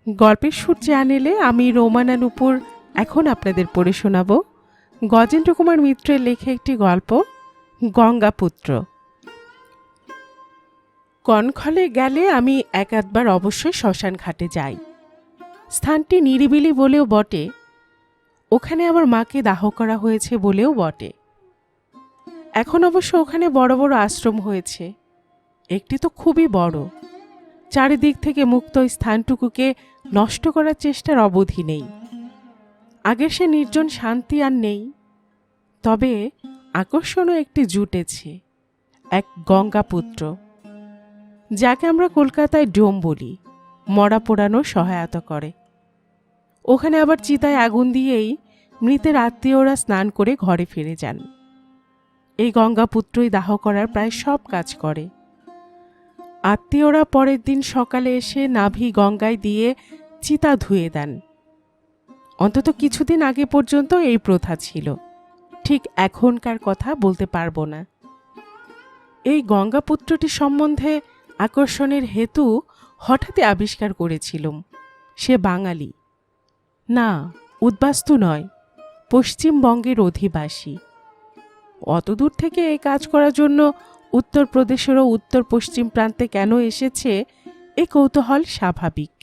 গল্পের সুর চ্যানেলে আমি রোমানা নূপুর এখন আপনাদের পড়ে শোনাব গজেন্দ্র কুমার মিত্রের লেখা একটি গল্প, গঙ্গাপুত্র। কনখলে গেলে আমি এক আধবার অবশ্যই শ্মশান ঘাটে যাই। স্থানটি নিরিবিলি বলেও বটে, ওখানে আমার মাকে দাহ করা হয়েছে বলেও বটে। এখন অবশ্য ওখানে বড় বড় আশ্রম হয়েছে, একটি তো খুবই বড়। চারিদিক থেকে মুক্ত স্থানটুকুকে নষ্ট করার চেষ্টার অবধি নেই। আগের সে নির্জন শান্তি আর নেই, তবে আকর্ষণও একটি জুটেছে, এক গঙ্গাপুত্র, যাকে আমরা কলকাতায় ডোম বলি, মরা পোড়ানোর সহায়তা করে। ওখানে আবার চিতায় আগুন দিয়েই মৃতের আত্মীয়রা স্নান করে ঘরে ফিরে যান। এই গঙ্গাপুত্রই দাহ করার প্রায় সব কাজ করে। আত্মীয়রা পরের দিন সকালে এসে নাভি গঙ্গায় দিয়ে চিতা ধুয়ে দেন। অন্তত কিছুদিন আগে পর্যন্ত এই প্রথা ছিল, ঠিক এখনকার কথা বলতে পারবো না। এই গঙ্গাপুত্রটি সম্বন্ধে আকর্ষণের হেতু হঠাৎই আবিষ্কার করেছিলাম। সে বাঙালি না, উদ্বাস্তু নয়, পশ্চিমবঙ্গের অধিবাসী। অতদূর থেকে এই কাজ করার জন্য উত্তরপ্রদেশেরও উত্তর পশ্চিম প্রান্তে কেন এসেছে, এ কৌতূহল স্বাভাবিক।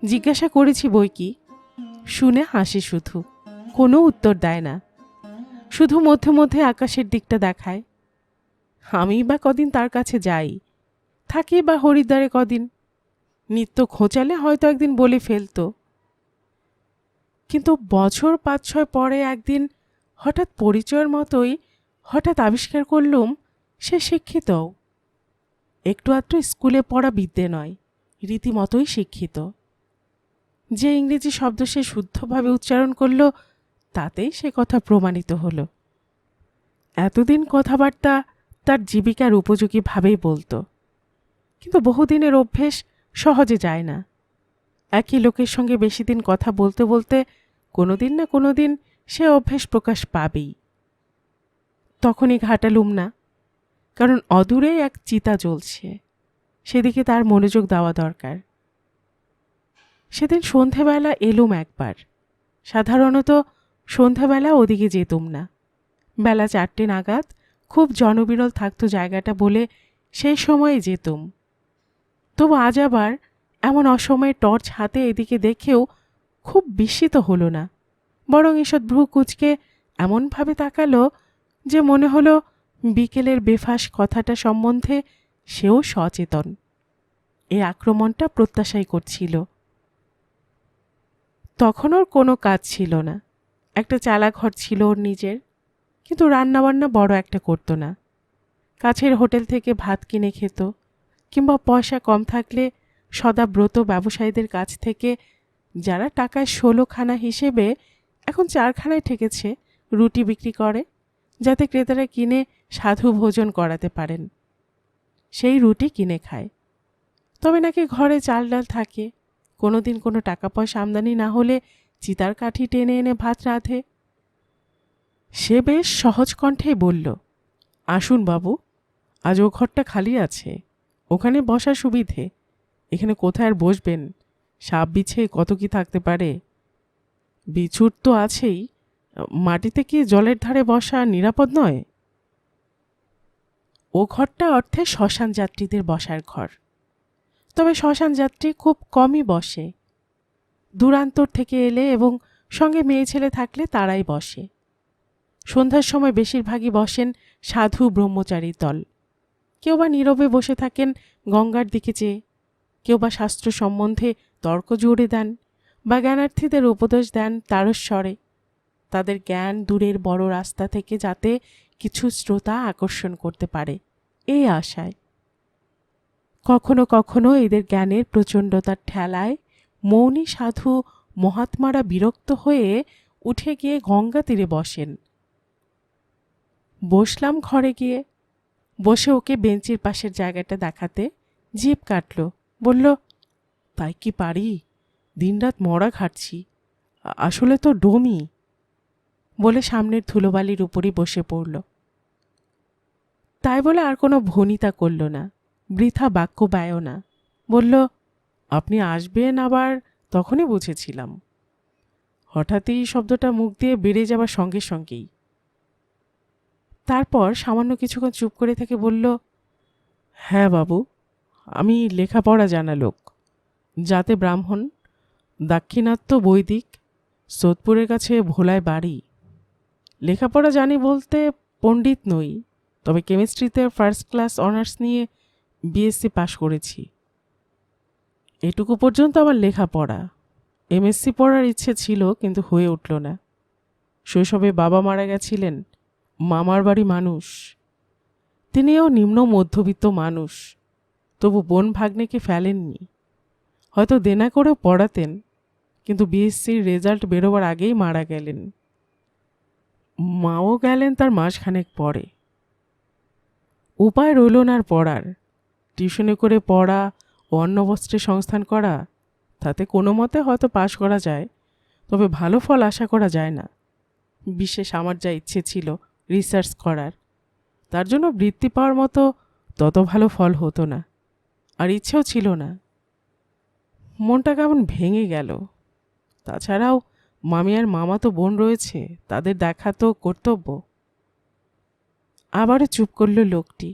জিজ্ঞাসা করেছি বই কি, শুনে হাসে, শুধু কোনো উত্তর দেয় না, শুধু মধ্যে মধ্যে আকাশের দিকটা দেখায়। আমি বা কদিন তার কাছে যাই, থাকি বা হরিদ্বারে কদিন, নিত্য খোঁচালে হয়তো একদিন বলে ফেলতো। কিন্তু বছর ৫-৬ পরে একদিন হঠাৎ পরিচয়ের মতোই হঠাৎ আবিষ্কার করলুম সে শিক্ষিতও। একটু আধটু স্কুলে পড়া বিদ্যে নয়, রীতিমতোই শিক্ষিত। যে ইংরেজি শব্দ সে শুদ্ধভাবে উচ্চারণ করল, তাতেই সে কথা প্রমাণিত হলো। এতদিন কথাবার্তা তার জীবিকার উপযোগী ভাবেই বলতো, কিন্তু বহুদিনের অভ্যেস সহজে যায় না। একই লোকের সঙ্গে বেশি দিন কথা বলতে বলতে কোনোদিন না কোনোদিন সে অভ্যেস প্রকাশ পাবেই। তখনই ঘাটালুম না, কারণ অদূরে এক চিতা জ্বলছে, সেদিকে তার মনোযোগ দেওয়া দরকার। সেদিন সন্ধেবেলা এলুম একবার। সাধারণত সন্ধেবেলা ওদিকে যেতুম না, বেলা 4টে নাগাদ খুব জনবিরল থাকতো জায়গাটা বলে সেই সময়ে যেতুম। তবু আজ আবার এমন অসময়ে টর্চ হাতে এদিকে দেখেও খুব বিস্মিত হলো না, বরং ঈষৎ ভ্রু কুঁচকে এমনভাবে তাকালো যে মনে হলো বিকেলের বেফাস কথাটা সম্বন্ধে সেও সচেতন। এই আক্রমণটা প্রত্যাশাই করছিল। তখন ওর কোনো কাজ ছিল না, একটা চালাঘর ছিল ওর নিজের, কিন্তু রান্নাবান্না বড় একটা করতো না। কাছের হোটেল থেকে ভাত কিনে খেত, কিংবা পয়সা কম থাকলে সদাব্রত ব্যবসায়ীদের কাছ থেকে, যারা টাকায় 16খানা হিসেবে এখন 4খানায় ঠেকেছে, রুটি বিক্রি করে, যাতে ক্রেতারা কিনে সাধু ভোজন করাতে পারেন। সেই রুটি কিনে খায়। তবে নাকি ঘরে চাল ডাল থাকে, কোনোদিন কোনো টাকা পয়সা আমদানি না হলে চিতার কাঠি টেনে এনে ভাত রাঁধে। সে বেশ সহজ কণ্ঠেই বলল, আসুন বাবু, আজ ও ঘরটা খালি আছে, ওখানে বসার সুবিধে, এখানে কোথায় আর বসবেন, সাপ বিছে কত কি থাকতে পারে। বিছুট তো আছেই, মাটিতে কি জলের ধারে বসা নিরাপদ নয়? ও ঘরটা অর্থে শ্মশান যাত্রীদের বসার ঘর। তবে শ্মশান যাত্রী খুব কমই বসে। দূরান্তর থেকে এলে এবং সঙ্গে মেয়ে ছেলে থাকলে তারাই বসে। সন্ধ্যার সময় বেশিরভাগই বসেন সাধু ব্রহ্মচারীর দল। কেউ বা নীরবে বসে থাকেন গঙ্গার দিকে চেয়ে, কেউ বা শাস্ত্র সম্বন্ধে তর্ক জুড়ে দেন বা জ্ঞানার্থীদের উপদেশ দেন তারস্বরে, তাদের জ্ঞান দূরের বড় রাস্তা থেকে যাতে কিছু শ্রোতা আকর্ষণ করতে পারে, এই আশায়। কখনো কখনো এদের জ্ঞানের প্রচণ্ডতার ঠেলায় মৌনী সাধু মহাত্মারা বিরক্ত হয়ে উঠে গিয়ে গঙ্গা তীরে বসেন। বসলাম ঘরে গিয়ে, বসে ওকে বেঞ্চির পাশের জায়গাটা দেখাতে জিভ কাটল, বলল, তাই কি পারি, দিনরাত মরা ঘাটছি, আসলে তো ডোমই, বলে সামনের ধুলোবালির উপরই বসে পড়ল। তাই বলে আর কোনো ভনিতা করল না, বৃথা বাক্য ব্যয়ও না। বলল, আপনি আসবেন আবার তখনই বুঝেছিলাম। হঠাৎই শব্দটা মুখ দিয়ে বেড়ে যাবার সঙ্গে সঙ্গেই। তারপর সামান্য কিছুক্ষণ চুপ করে থেকে বলল, হ্যাঁ বাবু, আমি লেখাপড়া জানা লোক। জাতে ব্রাহ্মণ, দাক্ষিণাত্য বৈদিক, সোদপুরের কাছে ভোলায় বাড়ি। লেখাপড়া জানি বলতে পণ্ডিত নই, তবে কেমিস্ট্রিতে ফার্স্ট ক্লাস অনার্স নিয়ে বিএসসি পাশ করেছি। এটুকু পর্যন্ত আমার লেখাপড়া। এমএসসি পড়ার ইচ্ছে ছিল, কিন্তু হয়ে উঠল না। শৈশবে বাবা মারা গেছিলেন। মামার বাড়ি মানুষ, তিনিও নিম্ন মধ্যবিত্ত মানুষ, তবু বোন ভাগ্নেকে ফেলেননি। হয়তো দেনা করেও পড়াতেন, কিন্তু বিএসসির রেজাল্ট বেরোবার আগেই মারা গেলেন। মাও গেলেন তার মাসখানেক পরে। উপায় রইল না আর পড়ার। টিউশনে করে পড়া ও অন্ন বস্ত্রের সংস্থান করা, তাতে কোনো মতে হয়তো পাশ করা যায়, তবে ভালো ফল আশা করা যায় না। বিশেষ আমার যা ইচ্ছে ছিল রিসার্চ করার, তার জন্য বৃত্তি পাওয়ার মতো তত ভালো ফল হতো না, আর ইচ্ছেও ছিল না। মনটা কেমন ভেঙে গেল। তাছাড়াও মামি আর মামা তো বোন রয়েছে, তাদের দেখা তো কর্তব্য। আবারও চুপ করল লোকটি।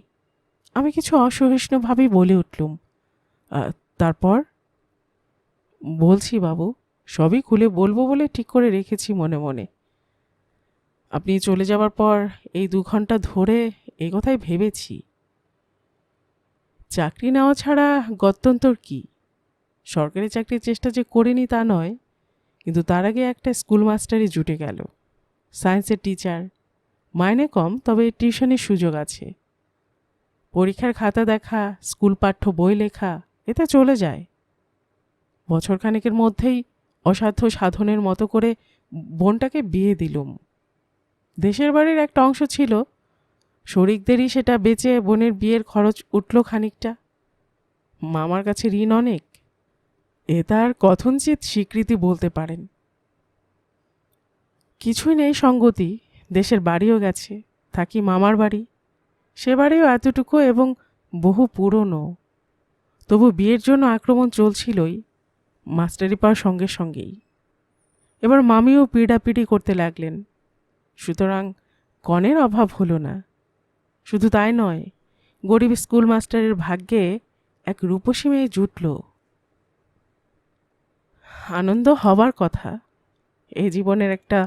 আমি কিছু অসহিষ্ণুভাবেই বলে উঠলুম, তারপর? বলছি বাবু, সবই খুলে বলবো বলে ঠিক করে রেখেছি মনে মনে। আপনি চলে যাবার পর এই 2 ঘন্টা ধরে এই কথাই ভেবেছি। চাকরি নেওয়া ছাড়া গত্যন্তর কি? সরকারি চাকরির চেষ্টা যে করিনি তা নয়, কিন্তু তার আগে একটা স্কুল মাস্টারই জুটে গেল। সায়েন্সের টিচার, মাইনে কম, তবে টিউশনের সুযোগ আছে। পরীক্ষার খাতা দেখা, স্কুল পাঠ্য বই লেখা, এতে চলে যায়। বছরখানেকের মধ্যেই অসাধ্য সাধনের মতো করে বোনটাকে বিয়ে দিলুম। দেশের বাড়ির একটা অংশ ছিল, শরিকদেরই সেটা বেচে বোনের বিয়ের খরচ উঠল খানিকটা। মামার কাছে ঋণ অনেক, এ তার কথঞ্চিত স্বীকৃতি বলতে পারেন। কিছুই নেই সঙ্গতি, দেশের বাড়িও গেছে, থাকি মামার বাড়ি। সে বাড়িও এতটুকু এবং বহু পুরনো। তবু বিয়ের জন্য আক্রমণ চলছিলই, মাস্টারি পাওয়ার সঙ্গে সঙ্গেই। এবার মামিও পিড়াপিড়ি করতে লাগলেন, সুতরাং কনের অভাব হলো না। শুধু তাই নয়, গরিব স্কুল মাস্টারের ভাগ্যে এক রূপসী মেয়ে জুটল। আনন্দ হবার কথা, এ জীবনের একটা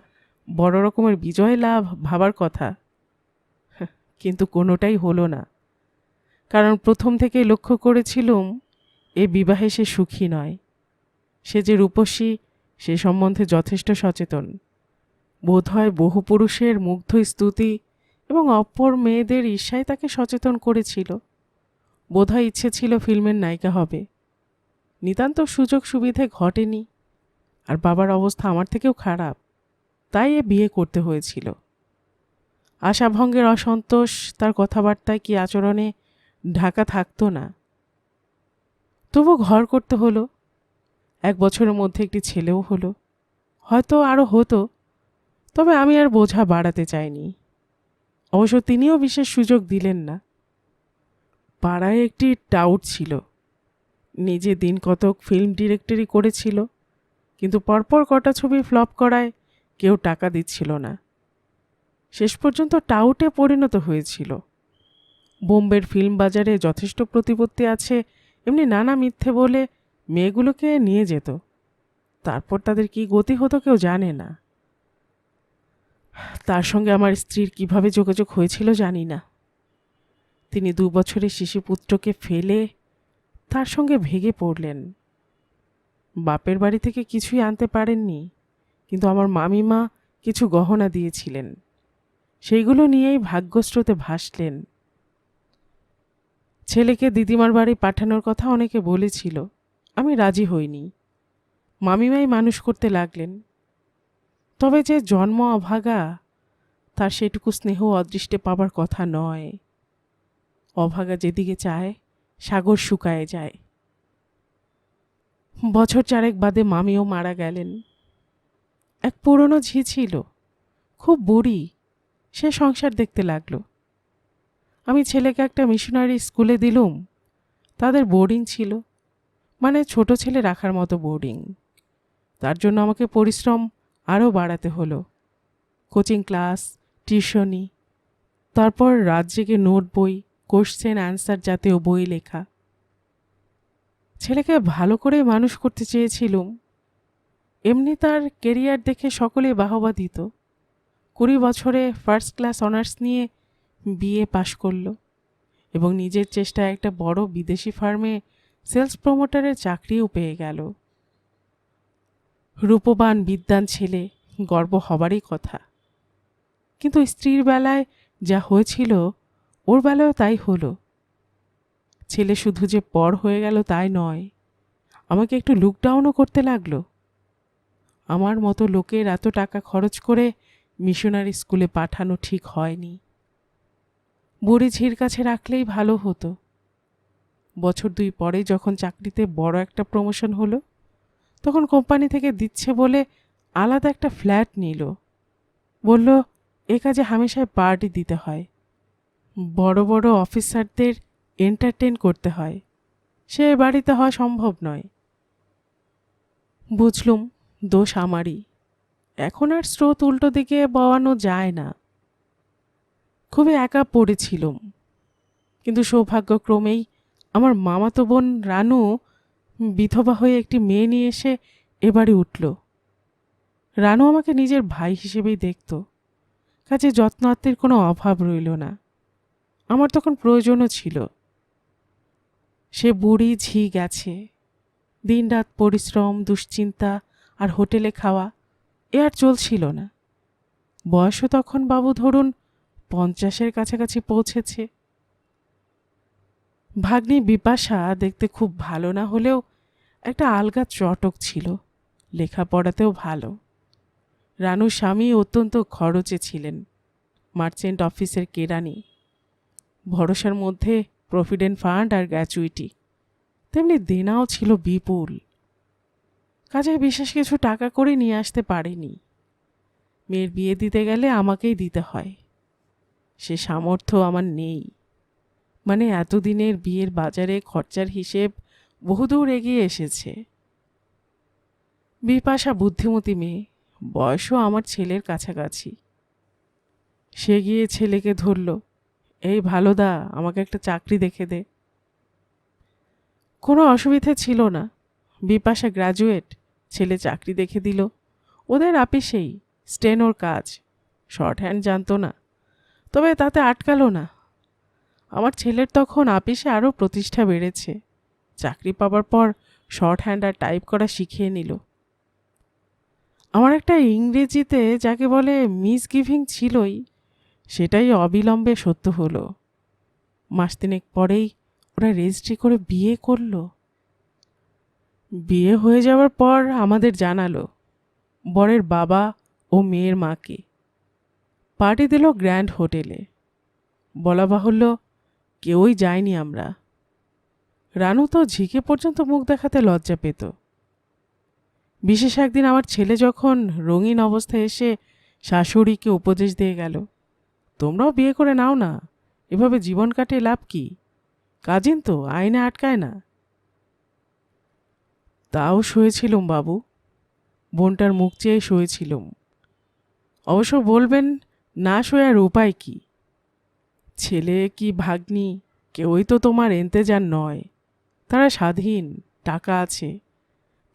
বড় রকমের বিজয় লাভ ভাবার কথা, কিন্তু কোনোটাই হলো না। কারণ প্রথম থেকেই লক্ষ্য করেছিলুম এ বিবাহে সে সুখী নয়। সে যে রূপসী সে সম্বন্ধে যথেষ্ট সচেতন। বোধহয় বহু পুরুষের মুগ্ধ স্তুতি এবং অপর মেয়েদের ঈর্ষায় তাকে সচেতন করেছিল। বোধহয় ইচ্ছে ছিল ফিল্মের নায়িকা হবে। নিতান্ত সুযোগ সুবিধে ঘটেনি, আর বাবার অবস্থা আমার থেকেও খারাপ, তাই এ বিয়ে করতে হয়েছিল। আশাভঙ্গের অসন্তোষ তার কথাবার্তায় কি আচরণে ঢাকা থাকতো না। তবু ঘর করতে হলো। 1 বছরের মধ্যে একটি ছেলেও হলো, হয়তো আরও হতো, তবে আমি আর বোঝা বাড়াতে চাইনি। অবশ্য তিনিও বিশেষ সুযোগ দিলেন না। পাড়ায় একটি টাউট ছিল, নিজে দিন কতক ফিল্ম ডিরেক্টরি করেছিল, কিন্তু পরপর কটা ছবি ফ্লপ করায় কেউ টাকা দিচ্ছিল না। শেষ পর্যন্ত টাউটে পরিণত হয়েছিল। বোম্বের ফিল্ম বাজারে যথেষ্ট প্রতিপত্তি আছে এমনি নানা মিথ্যে বলে মেয়েগুলোকে নিয়ে যেত। তারপর তাদের কি গতি হতো কেউ জানে না। তার সঙ্গে আমার স্ত্রীর কিভাবে যোগাযোগ হয়েছিল জানি না। তিনি 2 বছরের শিশুপুত্রকে ফেলে তার সঙ্গে ভেগে পড়লেন। বাপের বাড়ি থেকে কিছুই আনতে পারেননি, কিন্তু আমার মামিমা কিছু গহনা দিয়েছিলেন, সেইগুলো নিয়েই ভাগ্যস্রোতে ভাসলেন। ছেলেকে দিদিমার বাড়ি পাঠানোর কথা অনেকে বলেছিল, আমি রাজি হইনি। মামিমাই মানুষ করতে লাগলেন। তবে যে জন্ম অভাগা, তার সেটুকু স্নেহ অদৃষ্টে পাবার কথা নয়। অভাগা যেদিকে চায় সাগর শুকায়ে যায়। বছর 4 বাদে মামিও মারা গেলেন। এক পুরনো ঝি ছিল, খুব বুড়ি, সে সংসার দেখতে লাগলো। আমি ছেলেকে একটা মিশনারি স্কুলে দিলুম। তাদের বোর্ডিং ছিল, মানে ছোট ছেলে রাখার মতো বোর্ডিং। তার জন্য আমাকে পরিশ্রম আরও বাড়াতে হলো। কোচিং ক্লাস, টিউশনি, তারপর রাত জেগে নোট বই, কোশ্চেন অ্যান্সার জাতীয় বই লেখা। ছেলেকে ভালো করে মানুষ করতে চেয়েছিলুম। এমনি তার কেরিয়ার দেখে সকলে বাহবা দিত। 20 বছরে ফার্স্ট ক্লাস অনার্স নিয়ে বিএ পাশ করল এবং নিজের চেষ্টায় একটা বড় বিদেশি ফার্মে সেলস প্রমোটারের চাকরিও পেয়ে গেল। রূপবান বিদ্বান ছেলে, গর্ব হবারই কথা। কিন্তু স্ত্রীর বেলায় যা হয়েছিল ওর বেলায়ও তাই হলো। ছেলে শুধু যে পর হয়ে গেল তাই নয়, আমাকে একটু লুকডাউনও করতে লাগলো। আমার মতো লোকের এত টাকা খরচ করে মিশনারি স্কুলে পাঠানো ঠিক হয়নি। বুড়ি ঝির কাছে রাখলেই ভালো হতো। বছর 2 পরে যখন চাকরিতে বড় একটা প্রমোশন হলো, তখন কোম্পানি থেকে দিচ্ছে বলে আলাদা একটা ফ্ল্যাট নিল। বলল এ কাজে হামেশায় পার্টি দিতে হয়, বড় বড় অফিসারদের এন্টারটেন করতে হয়, সে বাড়িতে হওয়া সম্ভব নয়। বুঝলুম দোষ আমারই। এখন আর স্রোত উল্টো দিকে বওয়ানো যায় না। খুবই একা পড়েছিলুম, কিন্তু সৌভাগ্যক্রমেই আমার মামাতো বোন রানু বিধবা হয়ে একটি মেয়ে নিয়ে এসে এবারে উঠল। রানু আমাকে নিজের ভাই হিসেবেই দেখত, কাজে যত্নাত্মের কোনো অভাব রইল না। আমার তখন প্রয়োজনও ছিল। সে বুড়ি ঝি গেছে। দিনরাত পরিশ্রম, দুশ্চিন্তা আর হোটেলে খাওয়া এ আর চলছিল না। বয়সও তখন বাবু ধরুন 50-এর কাছাকাছি পৌঁছেছে। ভাগ্নি বিপাশা দেখতে খুব ভালো না হলেও একটা আলগা চটক ছিল, লেখাপড়াতেও ভালো। রানুর স্বামী অত্যন্ত খরচে ছিলেন, মার্চেন্ট অফিসের কেরানি। ভরসার মধ্যে প্রভিডেন্ট ফান্ড আর গ্র্যাচুইটি, তেমনি দেনাও ছিল বিপুল। কাজে বিশেষ কিছু টাকা করে নিয়ে আসতে পারেনি। মেয়ের বিয়ে দিতে গেলে আমাকেই দিতে হয়, সে সামর্থ্য আমার নেই। মানে এতদিনের বিয়ের বাজারে খরচার হিসেব বহুদূর এগিয়ে এসেছে। বিপাশা বুদ্ধিমতী মেয়ে, বয়সও আমার ছেলের কাছাকাছি। সে গিয়ে ছেলেকে ধরল, এই ভালোদা, আমাকে একটা চাকরি দেখে দে। কোনো অসুবিধে ছিল না। বিপাশা গ্র্যাজুয়েট, ছেলে চাকরি দেখে দিল। ওদের আপিসেই স্টেনোর কাজ, শর্ট হ্যান্ড জানতো না, তবে তাতে আটকালো না। আমার ছেলের তখন আপিসে আরও প্রতিষ্ঠা বেড়েছে। চাকরি পাবার পর শর্ট হ্যান্ড আর টাইপ করা শিখিয়ে নিল। আমার একটা ইংরেজিতে যাকে বলে মিসগিভিং ছিলই, সেটাই অবিলম্বে সত্য হলো। মাস 3 পরেই ওরা রেজিস্ট্রি করে বিয়ে করল। বিয়ে হয়ে যাওয়ার পর আমাদের জানালো, বরের বাবা ও মেয়ের মাকে। পার্টি দিল গ্র্যান্ড হোটেলে। বলা বাহুল্য কেউই যায়নি আমরা। রানু তো ঝিকে পর্যন্ত মুখ দেখাতে লজ্জা পেত। বিশেষ একদিন আমার ছেলে যখন রঙিন অবস্থায় এসে শাশুড়িকে উপদেশ দিয়ে গেল, তোমরাও বিয়ে করে নাও না, এভাবে জীবন কাটিয়ে লাভ কি, কাজিন তো আইনে আটকায় না। তাও শুয়েছিলুম বাবু, বোনটার মুখ চেয়ে শুয়েছিলুম। অবশ্য বলবেন না শুয়ে আর উপায় কি? ছেলে কি ভাগ্নি কেউই তো তোমার এন্তেজার নয়। তারা স্বাধীন, টাকা আছে,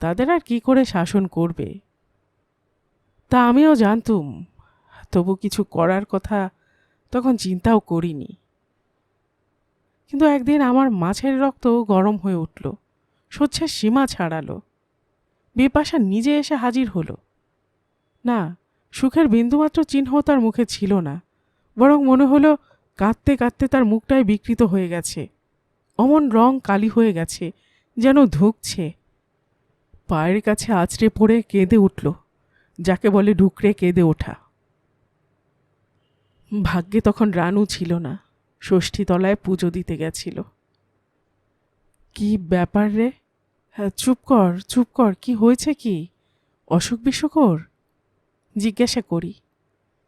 তাদের আর কি করে শাসন করবে? তা আমিও জানতুম, তবু কিছু করার কথা তখন চিন্তাও করিনি। কিন্তু একদিন আমার মাছের রক্ত গরম হয়ে উঠল, সহ্যের সীমা ছাড়ালো। বিপাশা নিজে এসে হাজির হলো। না, সুখের বিন্দুমাত্র চিহ্ন তার মুখে ছিল না, বরং মনে হলো কাঁদতে কাঁদতে তার মুখটাই বিকৃত হয়ে গেছে। অমন রং কালি হয়ে গেছে, যেন ধুঁকছে। পায়ের কাছে আছড়ে পড়ে কেঁদে উঠল, যাকে বলে ঢুকরে কেঁদে ওঠা। ভাগ্যে তখন রানু ছিল না, ষষ্ঠীতলায় পুজো দিতে গেছিল। কি ব্যাপার রে? হ্যাঁ, চুপ কর চুপ কর, কি হয়েছে? কি অসুখ বিসুখর? জিজ্ঞাসা করি।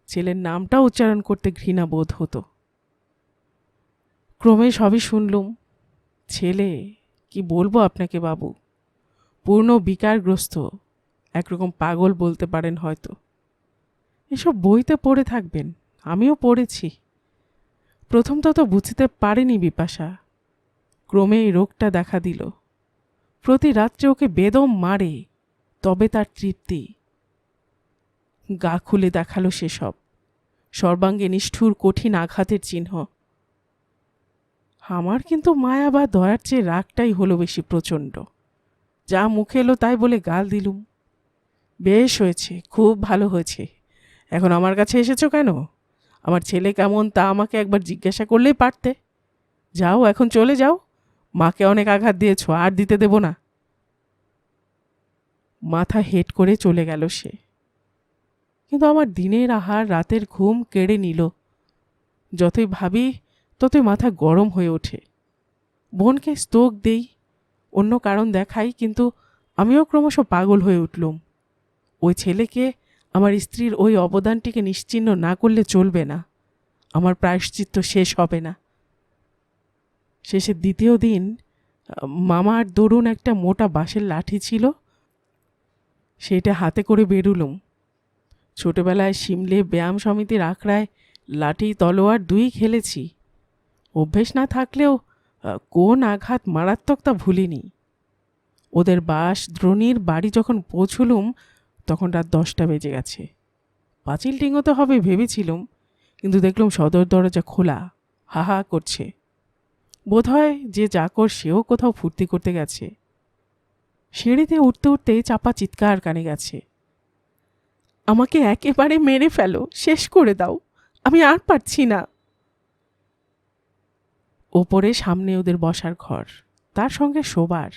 ছেলের নামটা উচ্চারণ করতে ঘৃণা বোধ হতো। ক্রমে সবই শুনলুম। ছেলে, কি বলবো আপনাকে বাবু, পূর্ণ বিকারগ্রস্ত, একরকম পাগল বলতে পারেন হয়তো। এসব বইতে পড়ে থাকবেন, আমিও পড়েছি। প্রথম তো বুঝতে পারেনি বিপাশা, ক্রমে এই রোগটা দেখা দিল। প্রতি রাত্রে ওকে বেদম মারে, তবে তার তৃপ্তি। গা খুলে দেখালো সেসব, সর্বাঙ্গে নিষ্ঠুর কঠিন আঘাতের চিহ্ন। আমার কিন্তু মায়া বা দয়ার চেয়ে রাগটাই হলো বেশি প্রচণ্ড। যা মুখে এলো তাই বলে গাল দিলুম। বেশ হয়েছে, খুব ভালো হয়েছে। এখন আমার কাছে এসেছো কেন? আমার ছেলে কেমন তা আমাকে একবার জিজ্ঞাসা করলেই পারতে। যাও, এখন চলে যাও। মাকে অনেক আঘাত দিয়েছ, আর দিতে দেব না। মাথা হেট করে চলে গেল সে। কিন্তু আমার দিনের আহার, রাতের ঘুম কেড়ে নিল। যতই ভাবি ততই মাথা গরম হয়ে ওঠে। বোনকে স্তোক দেই, অন্য কারণ দেখাই, কিন্তু আমিও ক্রমশ পাগল হয়ে উঠলুম। ওই ছেলেকে, আমার স্ত্রীর ওই অবদানটিকে নিশ্চিহ্ন না করলে চলবে না। আমার প্রায়শ্চিত্ত শেষ হবে না। শেষের দ্বিতীয় দিন মামার দরুন একটা মোটা বাঁশের লাঠি ছিল, সেটা হাতে করে বেরুলুম। ছোটবেলায় শিমলে ব্যায়াম সমিতির আখড়ায় লাঠি তলোয়ার দুই খেলেছি। অভ্যেস না থাকলেও কোন আঘাত মারাত্মক তা ভুলিনি। ওদের বাস দ্রোণীর বাড়ি যখন পৌঁছলুম তখন রাত 10টা বেজে গেছে। পাঁচিল ডিঙোতে হবে ভেবেছিলুম, কিন্তু দেখলুম সদর দরজা খোলা, হাহা করছে। বোধহয় যে চাকর সেও কোথাও ফুর্তি করতে গেছে। সিঁড়িতে উঠতে উঠতে চাপা চিৎকার কানে গেছে, আমাকে একেবারে মেরে ফেলো, শেষ করে দাও, আমি আর পারছি না। ওপরে সামনে ওদের বসার ঘর, তার সঙ্গে শোবার।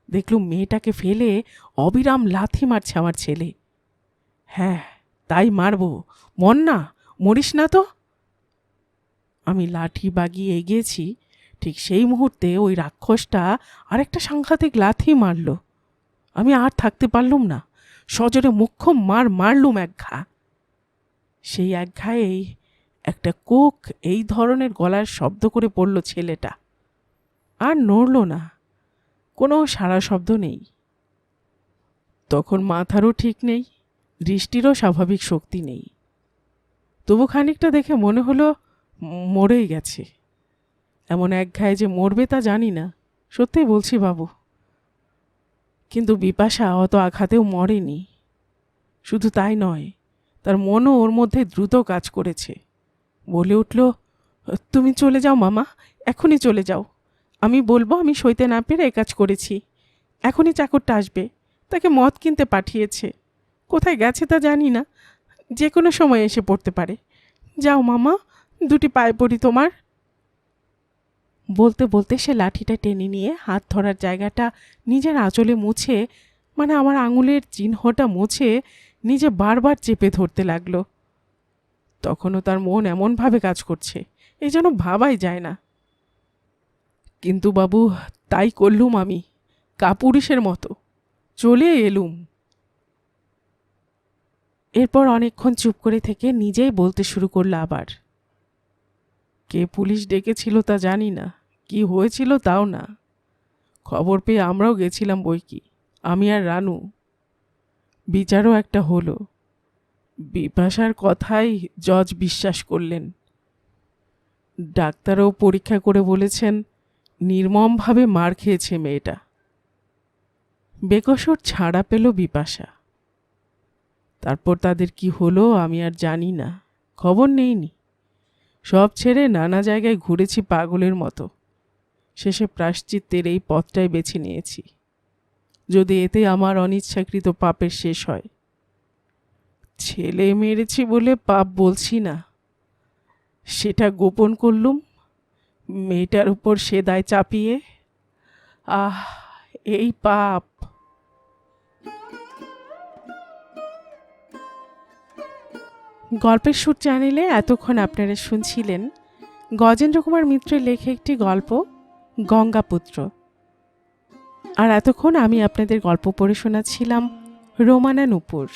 দেখলুম মেয়েটাকে ফেলে অবিরাম লাথি মারছে আমার ছেলে। হ্যাঁ, তাই মারবো, মর না, মরিস না তো। আমি লাঠি বাগিয়ে এগিয়েছি, ঠিক সেই মুহূর্তে ওই রাক্ষসটা আরেকটা সাংঘাতিক লাথি মারল। আমি আর থাকতে পারলুম না, সজোরে মুখ্য মারলুম এক ঘা। সেই এক ঘায়েই একটা কোক এই ধরনের গলার শব্দ করে পড়ল ছেলেটা। আর নড়ল না, কোনো সারা শব্দ নেই। তখন মাথারও ঠিক নেই, দৃষ্টিরও স্বাভাবিক শক্তি নেই। তবু খানিকটা দেখে মনে হলো মরেই গেছে। এমন এক ঘায়ে যে মরবে তা জানি না, সত্যিই বলছি বাবু। কিন্তু বিপাশা অত আঘাতেও মরেনি। শুধু তাই নয়, তার মনও ওর মধ্যে দ্রুত কাজ করেছে। বলে উঠল, তুমি চলে যাও মামা, এখনই চলে যাও। আমি বলবো আমি সইতে না পেরে এ কাজ করেছি। এখনই চাকরটা আসবে, তাকে মদ কিনতে পাঠিয়েছে। কোথায় গেছে তা জানি না, যে কোনো সময় এসে পড়তে পারে। যাও মামা, দুটি পায়ে পড়ি তোমার। বলতে বলতে সে লাঠিটা টেনে নিয়ে হাত ধরার জায়গাটা নিজের আঁচলে মুছে, মানে আমার আঙুলের চিহ্নটা মুছে নিজে বারবার চেপে ধরতে লাগলো। তখনও তার মন এমনভাবে কাজ করছে, এই যেন ভাবাই যায় না। কিন্তু বাবু, তাই করলুম আমি, কাপুরুষের মতো চলে এলুম। এরপর অনেকক্ষণ চুপ করে থেকে নিজেই বলতে শুরু করলো আবার। কে পুলিশ ডেকেছিল তা জানি না, কি হয়েছিল তাও না। খবর পেয়ে আমরাও গেছিলাম বইকি, আমি আর রানু। বিচারও একটা হলো। বিপাশার কথাই জজ বিশ্বাস করলেন। ডাক্তারও পরীক্ষা করে বলেছেন নির্মমভাবে মার খেয়েছে মেয়েটা। বেকসুর ছাড়া পেল বিপাশা। তারপর তাদের কি হলো আমি আর জানি না, খবর নেইনি। সব ছেড়ে নানা জায়গায় ঘুরেছি পাগলের মতো। শেষে প্রায়শ্চিত্তের এই পথটাই বেছে নিয়েছি, যদি এতে আমার অনিচ্ছাকৃত পাপের শেষ হয়। ছেলে মেরেছি বলে পাপ বলছি না, সেটা গোপন করলুম মেয়েটার উপর সে দায় চাপিয়ে। আহ, এই পাপ। গল্পের সুর চ্যানেলে এতক্ষণ আপনারা শুনছিলেন গজেন্দ্র কুমার মিত্রের লেখা একটি গল্প, গঙ্গাপুত্র। আর এতক্ষণ আমি আপনাদের গল্প পড়ে শোনাচ্ছিলাম রোমানা নূপুর।